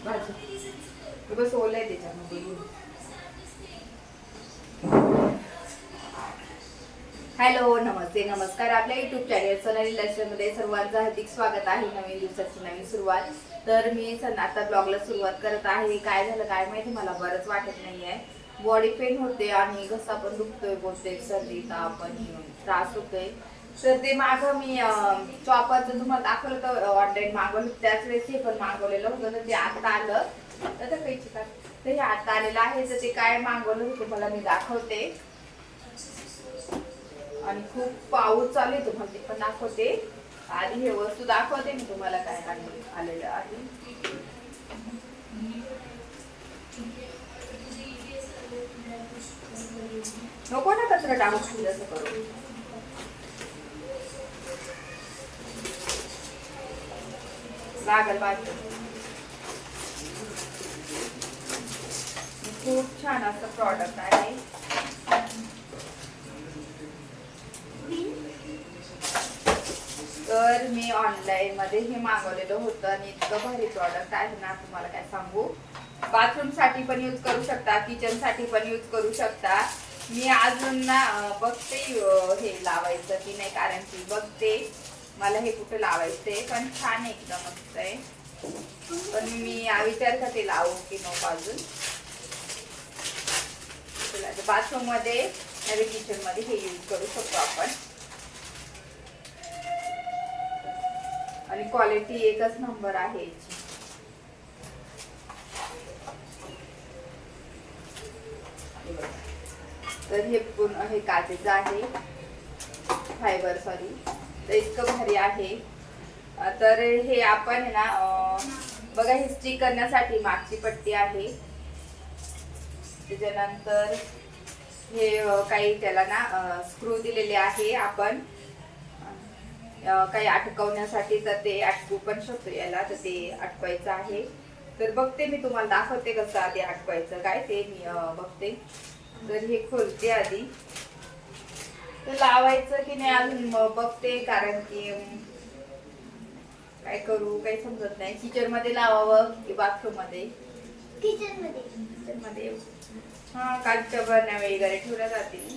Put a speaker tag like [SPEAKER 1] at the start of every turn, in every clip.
[SPEAKER 1] भाजी बस ओलं आहे त्याच्यामध्ये. हॅलो, नमस्ते, नमस्कार. आपल्या युट्यूब चॅनल सोनाली लक्ष्मीमध्ये सर्वांचं हार्दिक स्वागत आहे. नवीन दिवसाची नवीन सुरुवात. तर मी आता ब्लॉगला सुरुवात करत आहे. काय झालं काय माहिती, मला बरंच वाटत नाहीये. बॉडी पेन होते आणि घसा पण दुखतोय, बोलते सर्दी ताप आणि त्रास होतोय. तर ते मागं मी चॉपरचं तुम्हाला दाखवलं तर ऑनलाईन मागवलं, त्याच वेळेस हे पण मागवलेलं होतं. तर ते आता आलं तर काहीची का तर हे आता आलेलं आहे. तर ते काय मागवलं होतं मला मी दाखवते. आणि खूप पाऊस चालू आहे, तुम्हाला ते पण दाखवते. आधी हे वस्तू दाखवते मी तुम्हाला काय आलेलं आहे. नको ना कचरा टाकू खाली असं करू. लागल बाजू. खूप छान असं प्रॉडक्ट आहे. तर मी ऑनलाईन मध्ये हे मागवलेलं होतं आणि इतकं भारी प्रॉडक्ट आहे ना, तुम्हाला काय सांगू. बाथरूम साठी पण यूज करू शकता, किचन साठी पण यूज करू शकता. मी अजून ना बघते हे लावायचं की नाही, कारण की बघते मला हे कुठं लावायचंय. पण छान आहे, एकदम मस्त आहे. पण मी विचार करते लावू की नको अजून. बाथरूम मध्ये आणि किचन मध्ये हे यूज करू शकतो आपण. आणि क्वालिटी एकच नंबर आहे याची. तर हे पूर्ण हे काचेचं आहे, फायबर सॉरी. तर इतकं भारी आहे. तर हे आपण आहे ना बघा, हे स्टिक करण्यासाठी मागची पट्टी आहे. त्याच्यानंतर हे काही त्याला ना स्क्रू दिलेले आहे आपण काही अटकवण्यासाठी. तर ते अटकू पण शकतो याला, तर ते अटकवायचं आहे. तर बघते मी तुम्हाला दाखवते कसं आधी अटकवायचं काय ते मी बघते. तर हे खोलते आधी, तर लावायचं की नाही अजून बघते, कारण की काय करू काही समजत नाही. किचन मध्ये लावावं की बाथरूम मध्ये. किचन मध्ये हा, काचच्या बरण्या वगैरे ठेवल्या जातील.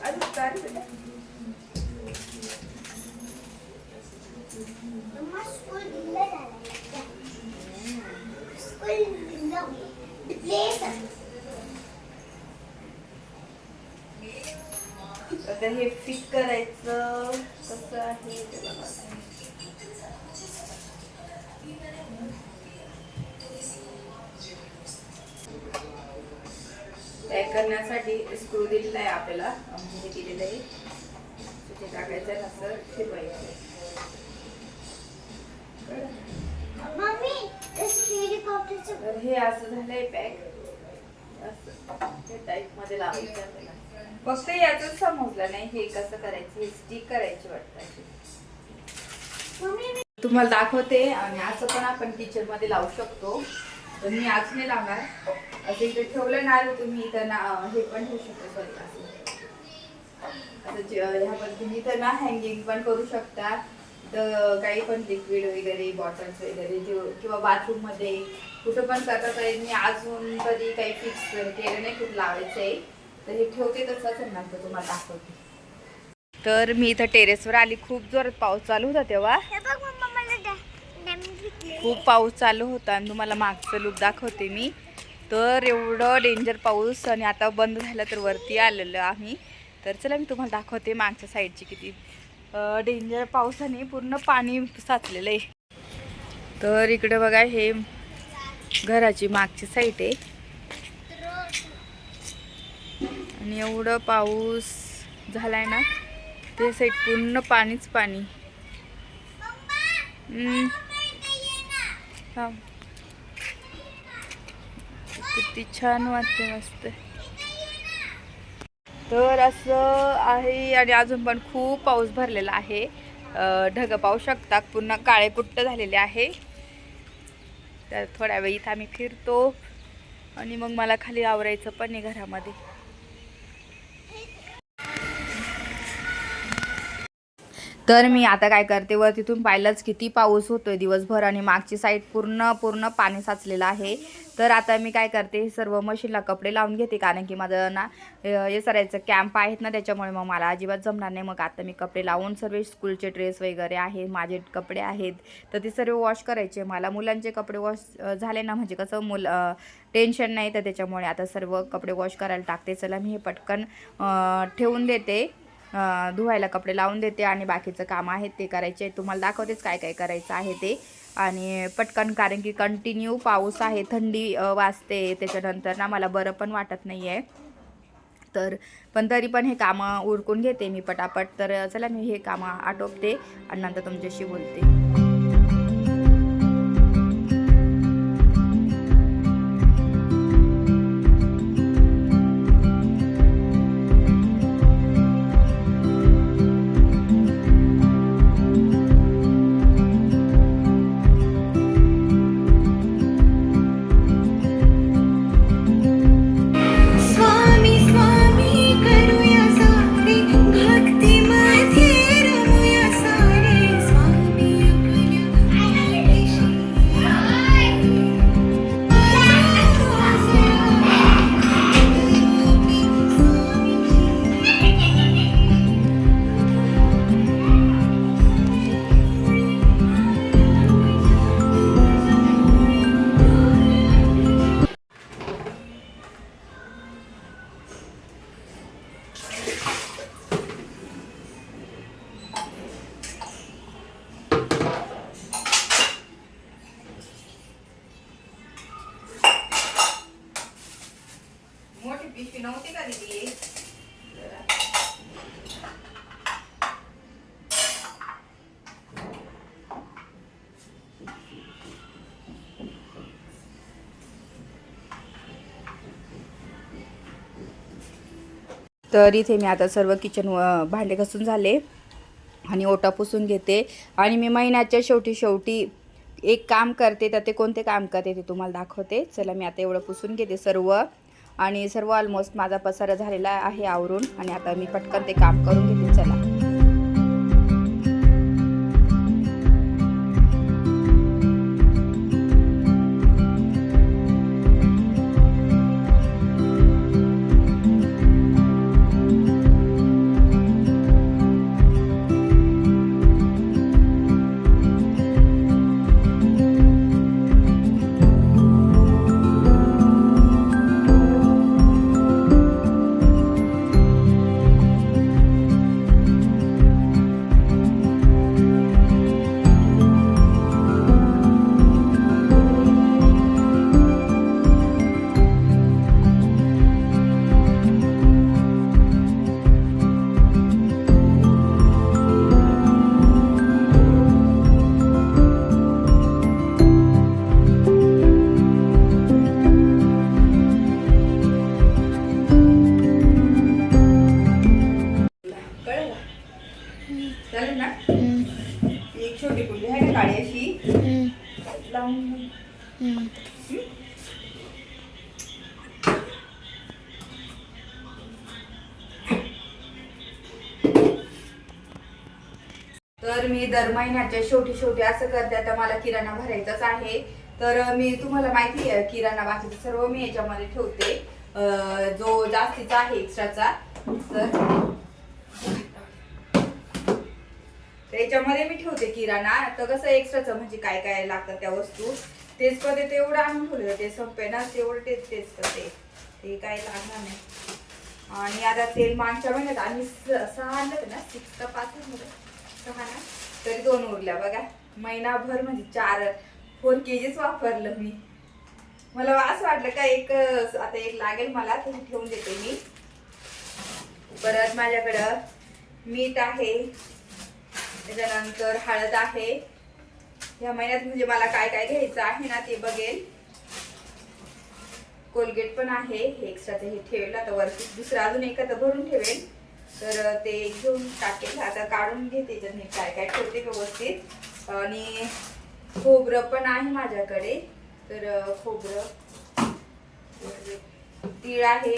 [SPEAKER 1] अजून काय आता हे फिट करायचं कसं आहे ते बघा. पॅक करण्यासाठी स्क्रू दिलेला आहे आपल्याला, हे दिलेलं आहे. तिथे टाकायचं आहे, असं फिरवायचं. तर हे असं झालंय पॅक, असं टाईप मध्ये लावायचं आपल्याला. फक्त याच समजलं नाही हे कसं करायचं. हे स्टिक करायची वाटतं. तुम्हाला दाखवते. आणि असं पण आपण किचन मध्ये लावू शकतो. तर मी आज नाही लावणार. असं इथे ठेवलं ना तुम्ही, इथं ना हे पण ठेवू शकता. सॉरी, असं ह्या पद्धतीने इथं ना हँगिंग पण करू शकता. तर काही पण लिक्विड वगैरे बॉटल्स वगैरे किंवा बाथरूम मध्ये कुठं पण करता येईल. मी अजून कधी काही फिक्स केलं नाही कुठं लावायचंय. तर हे ठेवते तसंच नंतर तुम्हाला दाखवते. तर मी इथं टेरेसवर आली. खूप जोरात पाऊस चालू होता तेव्हा. खूप पाऊस चालू होता आणि तुम्हाला मागचं लुक दाखवते मी. तर एवढं डेंजर पाऊस, आणि आता बंद झालं तर वरती आलेलं आम्ही. तर चला मी तुम्हाला दाखवते मागच्या साईडची किती डेंजर पावसाने पूर्ण पाणी साचलेलं आहे. तर इकडे बघा, हे घराची मागची साईड आहे. आणि एवढं पाऊस झालाय ना, ते साईड पूर्ण पाणीच पाणी. किती छान वाटते, मस्त. तर असं आहे. आणि अजून पण खूप पाऊस भरलेला आहे. ढग पाहू शकता, पूर्ण काळे कुट्ट झालेले आहे. तर थोड्या वेळ इथं आम्ही फिरतो आणि मग मला खाली आवरायचं पण आहे घरामध्ये. तर मी आता काय करते, वर तिथून पाहिलंच किती पाऊस होतोय दिवसभर आणि मागची साईड पूर्ण पूर्ण पाणी साचलेलं आहे. तर आता मी काय करते, सर्व मशीनला कपडे लावून घेते, कारण की माझं ना हे सरायचं कॅम्प आहेत ना, त्याच्यामुळे मग मला अजिबात जमणार नाही. मग आता मी कपडे लावून सर्व स्कूलचे ड्रेस वगैरे आहे, माझे कपडे आहेत, तर ते सर्व वॉश करायचे मला. मुलांचे कपडे वॉश झाले ना म्हणजे कसं टेन्शन नाही, तर त्याच्यामुळे आता सर्व कपडे वॉश करायला टाकते. चला मी हे पटकन ठेवून देते, धुवायला कपडे लावून देते आणि बाकीचं काम आहे ते करायचे. तुम्हाला दाखवतेच काय काय करायचं आहे ते. आणि पटकन, कारण की कंटिन्यू पाऊस आहे, थंडी वाजते, त्याच्यानंतर ना मला बरं पण वाटत नाही आहे. तर पण तरी पण हे कामं उरकून घेते मी पटापट. तर चला मी हे कामं आटोपते आणि नंतर तुमच्याशी बोलते. मोठी पिशवी नव्हती का दिली? तर इथे मी आता सर्व किचन भांडे घासून झाले आणि ओटा पुसून घेते. आणि मी महिन्याच्या शेवटी एक काम करते, तर ते कोणते काम करते ते तुम्हाला दाखवते. चला मी आता एवढं पुसून घेते सर्व, आणि सर्व ऑलमोस्ट माझा पसारा झालेला आहे आवरून, आणि आता मी पटकन ते काम करून घेते. चला. एक छोटी कुंडी आहे ना काळी अशी लावून. तर मी दर महिन्याच्या शेवटी असं करते. आता मला किराणा भरायचाच आहे, तर मी तुम्हाला माहिती आहे किराणा बाकीचं सर्व मी याच्यामध्ये ठेवते, जो जास्तीचा आहे एक्स्ट्राचा. तर याच्यामध्ये मी ठेवते किराणा. तर कसं एक्स्ट्राचं म्हणजे काय काय लागतं त्या वस्तू तेच करते, तेवढं आणून ठेवलं, ते संपे ना तेवढं तेच करते, ते काय लागणार नाही. आणि आता तेल मागच्या महिन्यात आम्ही 6 आणलं ना, 6 का 5 6 ना, तरी 2 उरल्या बघा. महिनाभर म्हणजे 4 kgs वापरलं मी. मला असं वाटलं का आता एक लागेल मला, तरी ठेवून देते मी. परत माझ्याकडं मीठ आहे, त्याच्यानंतर हळद आहे. या महिन्यात म्हणजे मला काय काय घ्यायचं आहे ना ते बघेल. कोलगेट पण आहे, एक्स्ट्राचं हे ठेवेल. आता वरती दुसरं अजून एखादं भरून ठेवेल, तर ते घेऊन टाकेल. आता काढून घेते त्याच्यात मी काय काय ठेवते व्यवस्थित. आणि खोबरं पण आहे माझ्याकडे, तर खोबरं, तीळ आहे.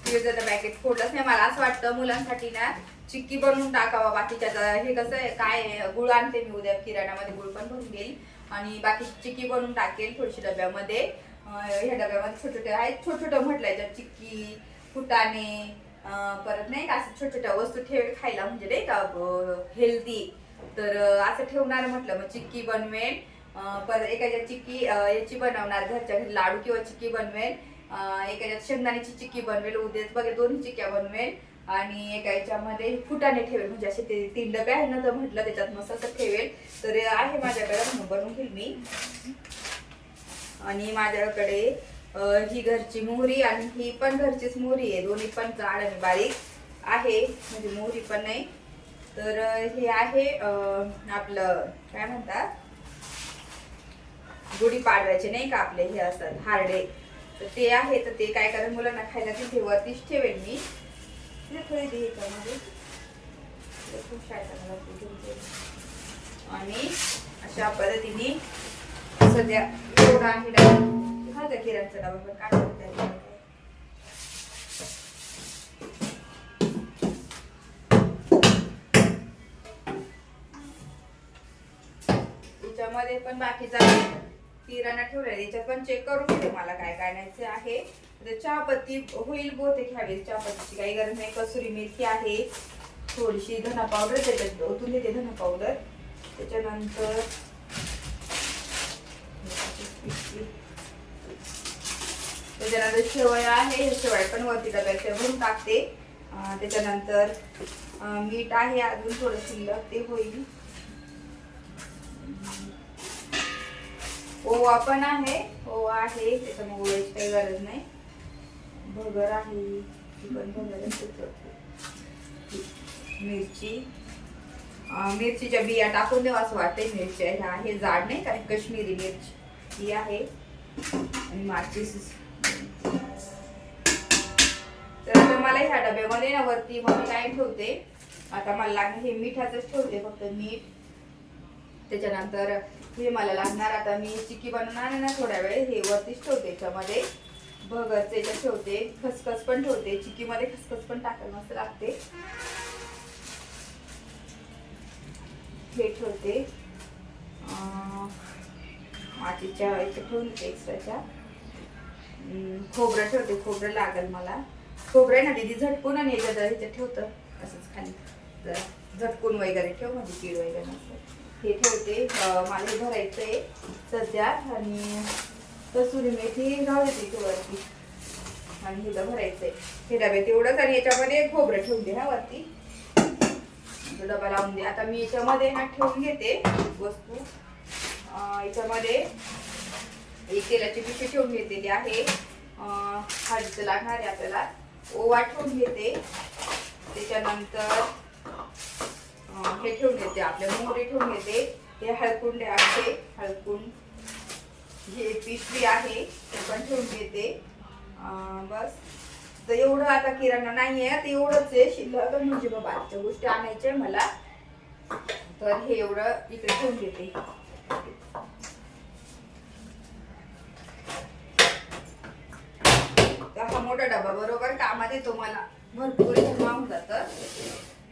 [SPEAKER 1] तिळचं पॅकेट फोडलंच नाही. मला असं वाटतं मुलांसाठी ना चिक्की बनवून टाकावा बाकीच्या. हे कसं आहे काय गुळ आणते मी उद्या किराणामध्ये, गुळ पण भरून घेईल आणि बाकी चिक्की बनवून टाकेल थोडीशी डब्यामध्ये. ह्या डब्यामध्ये छोटे छोटे आहेत, छोट छोटं म्हटलंय तर चिक्की, फुटाणे, परत नाही का असं छोट्या छोट्या वस्तू ठेवेल खायला, म्हणजे नाही का हेल्दी. तर असं ठेवणार म्हटलं, मग चिक्की बनवेल. परत एखाद्या चिक्की याची बनवणार घरच्या घरी लाडू किंवा चिक्की बनवेल. एखाद्यात शेंगदाण्याची चिक्की बनवेल, उद्याच बघा दोन्ही चिक्क्या बनवेल. आणि एका याच्यामध्ये फुटाणे ठेवेल, म्हणजे असे ते 3 डबे आहे ना, तर म्हटलं त्याच्यात मस्त असं ठेवेल. तर आहे माझ्याकडे, म्हणून बनवून घेईल मी. आणि माझ्याकडे ही घरची मोहरी आणि ही पण घरचीच मोहरी आहे, दोन्ही पण जाड आणि बारीक आहे, म्हणजे मोहरी पण नाही. तर हे आहे आपलं काय म्हणतात गुढीपाडव्याचे नाही का आपले हे असतात हार्डे, तर ते आहे. तर ते काय करेल मुलांना खायला तिथे वरतीच ठेवेल मी. थोडी दे याच्यामध्ये आणि अशा पद्धतीने सध्या एवढा आहे डबा, हा त्या किराणचा डबा पण काढायचा. याच्यामध्ये पण बाकीचा किराणा ठेवलाय, याच्यात पण चेक करून घेते मला काय काढायचं आहे. चहापत्ती होईल बहुतेक ह्यावेळेस, चहापत्तीची काही गरज नाही. कसुरी मेथी आहे, थोडीशी धना पावडर त्याच्यात ओतून देते, धना पावडर. त्याच्यानंतर शेवया आहे, शेवया पण वरती डब्यात भरून टाकते. त्याच्यानंतर मीठ आहे अजून थोडं शिल्लक, ते होईल. ओवा पण आहे, ओवा आहे त्याच्यामुळे ओव्याची काही गरज नाही. भगर आहे, मिरचीच्या बिया टाकून देऊ असं वाटतंय. मिरची ह्या हे जाड नाही का, काश्मीरी मिरची ही आहे. आणि माचीस. तर मला ह्या डब्यामध्ये ना वरती मग काय ठेवते आता, मला लागणार हे मिठाचंच ठेवते, फक्त मीठ. त्याच्यानंतर हे मला लागणार, आता मी चिक्की बनवणार आहे ना थोड्या वेळ, हे वरतीच ठेवते. याच्यामध्ये भगरचे याच्यात ठेवते, खसखस पण ठेवते, चिक्कीमध्ये खसखस पण टाकायला मस्त लागते. हे ठेवते मातीच्या याच्यात ठेवून देते एक्स्ट्राच्या. खोबरं ठेवते, खोबरं लागेल मला. खोबरं आहे ना दीदी झटकून आणि ह्याच्यात ठेवतं असंच खाली, जरा झटकून वगैरे ठेव, म्हणजे कीड वगैरे नसतं. हे ठेवते, मला हे भरायचंय सध्या. आणि कसुरी मेथी राहू देते वरती, आणि हिला भरायचंय हे डब्यात एवढंच. आणि याच्यामध्ये खोबरं ठेवून दे हा वरती, डबा लावून दे. आता मी याच्यामध्ये ना ठेवून घेते वस्तू. याच्यामध्ये एक तेलाची पिशवी ठेवून घेतलेली आहे, हळदीचं लागणार आहे आपल्याला. ओवा ठेवून घेते. त्याच्यानंतर हे ठेवून घेते, आपल्या मोहरी ठेवून घेते. हे हळकुंडे आहे, हळकुंड हे पिशवी आहे ते पण ठेवून घेते. बस तर एवढं आता किराणा नाहीये, आता एवढंच आहे शिल्लक, म्हणजे बाकीच्या गोष्टी आणायच्या मला. तर हे एवढं इकडे ठेवून घेते. हा मोठा डबा बरोबर कामात येतो मला, भरपूर जमा होऊन जातं.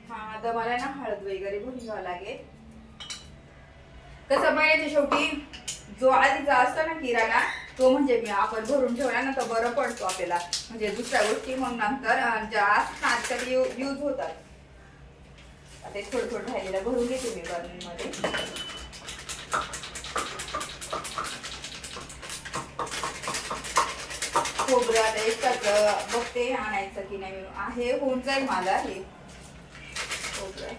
[SPEAKER 1] हा आता मला ना हळद वगैरे भरून घ्यावं लागेल. कसं महिन्याच्या शेवटी जो आधीचा असतो ना किराणा, तो म्हणजे मी आपण भरून ठेवला ना तर बरं पडतो आपल्याला, म्हणजे दुसऱ्या गोष्टी मग नंतर जास्त आजकाल यूज होतात. आता थोडं थोडं राहिलेलं भरून घेते मी बर्नीमध्ये. खोबरं आता एकच बघते आणायचं की नाही, आहे होऊन जाईल मला हे खोबरं.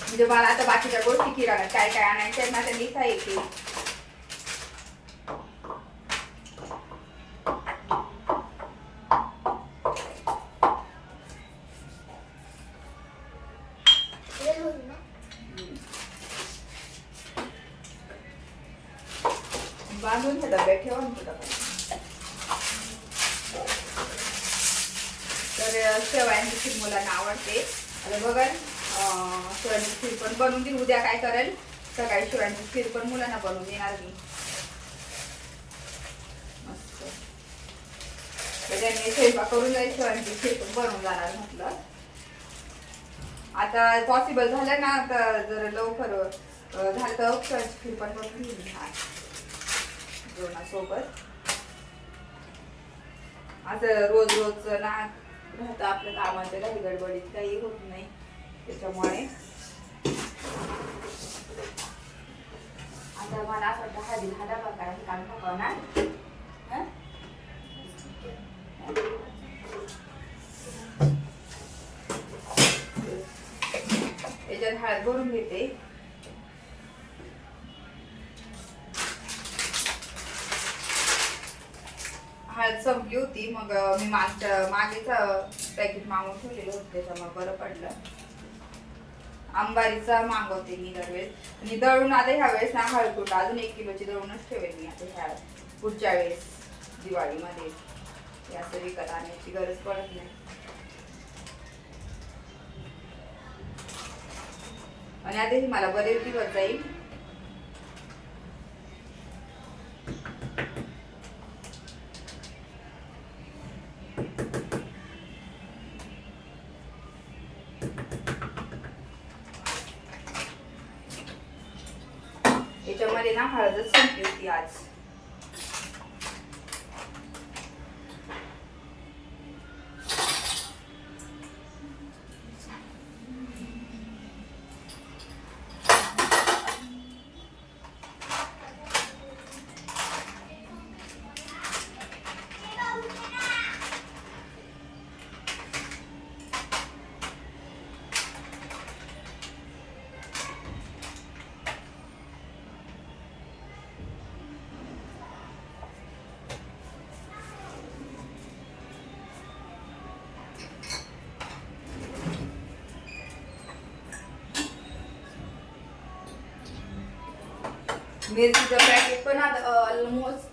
[SPEAKER 1] म्हणजे मला आता बाकीच्या गोष्टी किराणा काय काय आणायचं आहे ना ते लिहिता येते. बांधून डब्यात ठेवा तर शेवयांची खीर मुलांना आवडते. आता बघा शेवयांची खीर पण बनवून देईल उद्या. काय करेल सकाळी शेवयांची खीर पण मुलांना बनवून देणार मी मस्त. तर त्यांनी स्वयंपाक करून जायचं आणि ते पण बनवून जाणार म्हटलं. आता पॉसिबल झालं ना तर जर लवकर झालं तर खीर पण करून घेऊन जेवणासोबत. असं रोज रोज ना राहतं आपलं कामाच्या काही गडबडीत काही होत नाही त्याच्यामुळे. आता मला असं वाटतं हा बघा काम पकवणार. याच्यात हळद भरून घेते. हळद संपली होती मग मी मागेच पॅकेट मागून ठेवलेलं होतं त्याच्यामुळे बरं पडलं. अंबारीचा मागवते मी दरवेळेस. आणि दळून आता ह्या वेळेस ना हळकुट अजून 1 किलोची दळूनच ठेवेल मी आता ह्या पुढच्या वेळेस दिवाळीमध्ये. हे असं विकत आणण्याची गरज पडत नाही. आणि आता ही मला बरेच दिवस जाईल. याच्यामध्ये ना हळदच संपली होती आज. मिरचीचं पॅकेट पण आता ऑलमोस्ट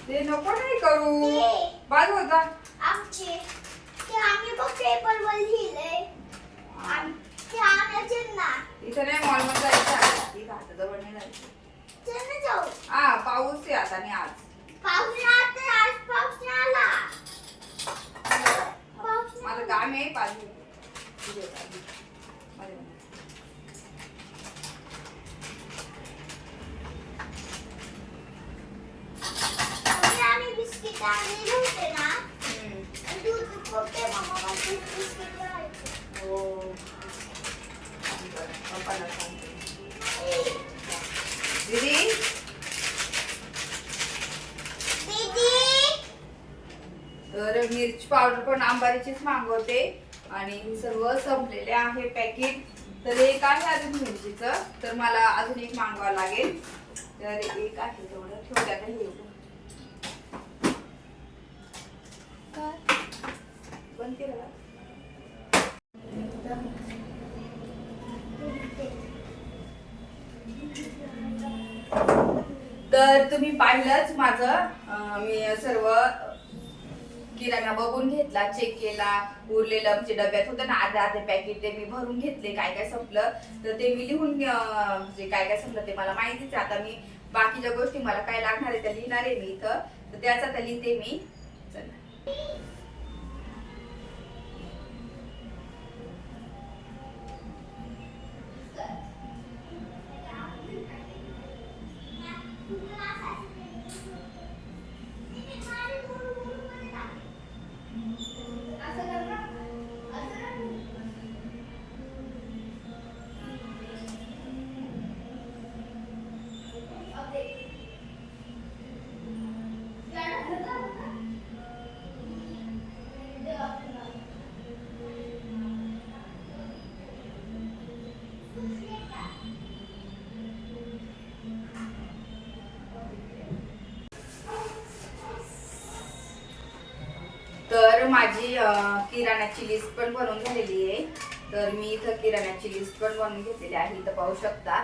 [SPEAKER 1] ते नको नाही करू बाद होता.
[SPEAKER 2] आमचे ते आम्ही बघ पेपरवर लिहिलंय. ते आणायचे ना.
[SPEAKER 1] इथं नाही मॉलमध्ये जायचं. इथं आता जवळ नाही जायचं.
[SPEAKER 2] चल जाऊ.
[SPEAKER 1] हा पाऊस आहे आता आणि आज.
[SPEAKER 2] पाऊस नाही आज पाऊस नाही आला.
[SPEAKER 1] माझं काम आहे पाणी.
[SPEAKER 2] आम्ही बिस्किट आणले होते ना. दूध खोटे मम्मा बिस्किट खायचे.
[SPEAKER 1] हो. पप्पाला सांगते. दीदी तर मिरची पावडर पण अंबारीचीच मागवते आणि सर्व संपलेले आहे पॅकेट. तर एक आहे अजून मिरचीचं तर मला अजून एक मागवावं लागेल. तर एक आहे तेवढं ठेवल्या काही एवढं बंद केलं का? तर तुम्ही पाहिलंच माझं मी सर्व किराणा बघून घेतला, चेक केला. उरलेलं म्हणजे डब्यात होतं ना अर्धे पॅकेट ते मी भरून घेतले. काय काय संपलं तर ते मी लिहून म्हणजे काय काय संपलं ते मला माहितीच आहे. आता मी बाकीच्या गोष्टी मला काय लागणार आहे त्या लिहिणार आहे मी इथं. तर त्याचा आता लिहिते मी. चला तर माझी किराण्याची लिस्ट पण बनवून झालेली आहे. तर मी इथं किराण्याची लिस्ट पण बनवून घेतलेली आहे. इथं पाहू शकता.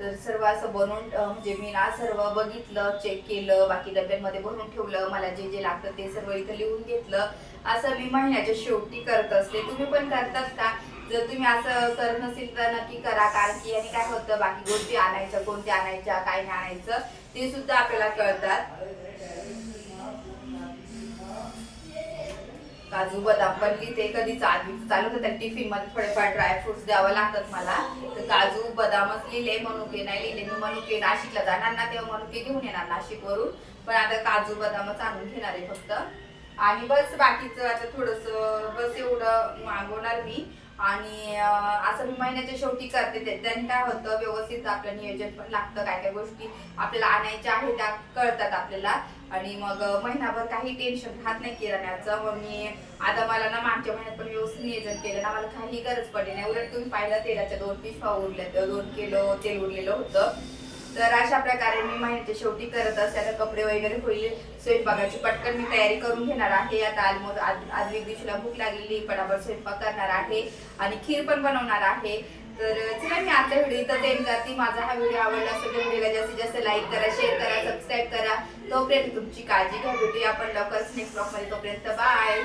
[SPEAKER 1] तर सर्व असं बनवून म्हणजे मी ना सर्व बघितलं, चेक केलं, बाकी डब्यांमध्ये भरून ठेवलं, मला जे जे लागतं ते सर्व इथं लिहून घेतलं. असं मी महिन्याच्या शेवटी करत असते. तुम्ही पण करतात का? जर तुम्ही असं करत नसेल तर नक्की करा, कारण की याने काय होतं, बाकी गोष्टी आणायच्या, कोणत्या आणायच्या, काय नाही आणायचं ते सुद्धा आपल्याला कळतात. काजू बदाम पण लिहिते, कधी चालू होतं त्या टिफिन मध्ये थोडेफार ड्रायफ्रुट्स द्यावं लागतात मला. तर काजू बदामच लिहिले, मनुके नाही लिहिले. मी मनुके नाशिकला जाणार ना तेव्हा मनुके घेऊन येणार नाशिकवरून, पण आता काजू बदामच आणून घेणार आहे फक्त. आणि बस बाकीचं आता थोडस बस एवढं मागवणार मी. आणि असं मी महिन्याच्या शेवटी करते, त्याने काय होतं, व्यवस्थित आपलं नियोजन पण लागतं, काय काय गोष्टी आपल्याला आणायच्या आहेत त्या कळतात आपल्याला. आणि मग महिनाभर काही टेन्शन राहत नाही किराण्याचं. मग मी आता मला ना मागच्या महिन्यात पण व्यवस्थित नियोजन केलं ना, मला काही गरज पडली नाही. उलट तुम्ही पाहिलं तेलाच्या 2 पिशव्या उरल्या, 2 किलो तेल उरलेलं होतं. तर अशा प्रकारे मी महिन्याच्या शेवटी करत असते. आता कपडे वगैरे होईल, स्वयंपाकाची पटकन मी तयारी करून घेणार आहे. आता ऑलमोस्ट आज एक दिवशीला भूक लागलेली, पटापट स्वयंपाक करणार आहे आणि खीर पण बनवणार आहे. तर चला मी आजचा व्हिडिओ इथं एंड करते. माझा हा व्हिडिओ आवडला असेल तर व्हिडिओला जास्तीत जास्त लाईक करा, शेअर करा, सबस्क्राईब करा. तोपर्यंत तुमची काळजी घ्या. भेटूया आपण लवकरच नेक्स्ट ब्लॉगमध्ये. तोपर्यंत बाय.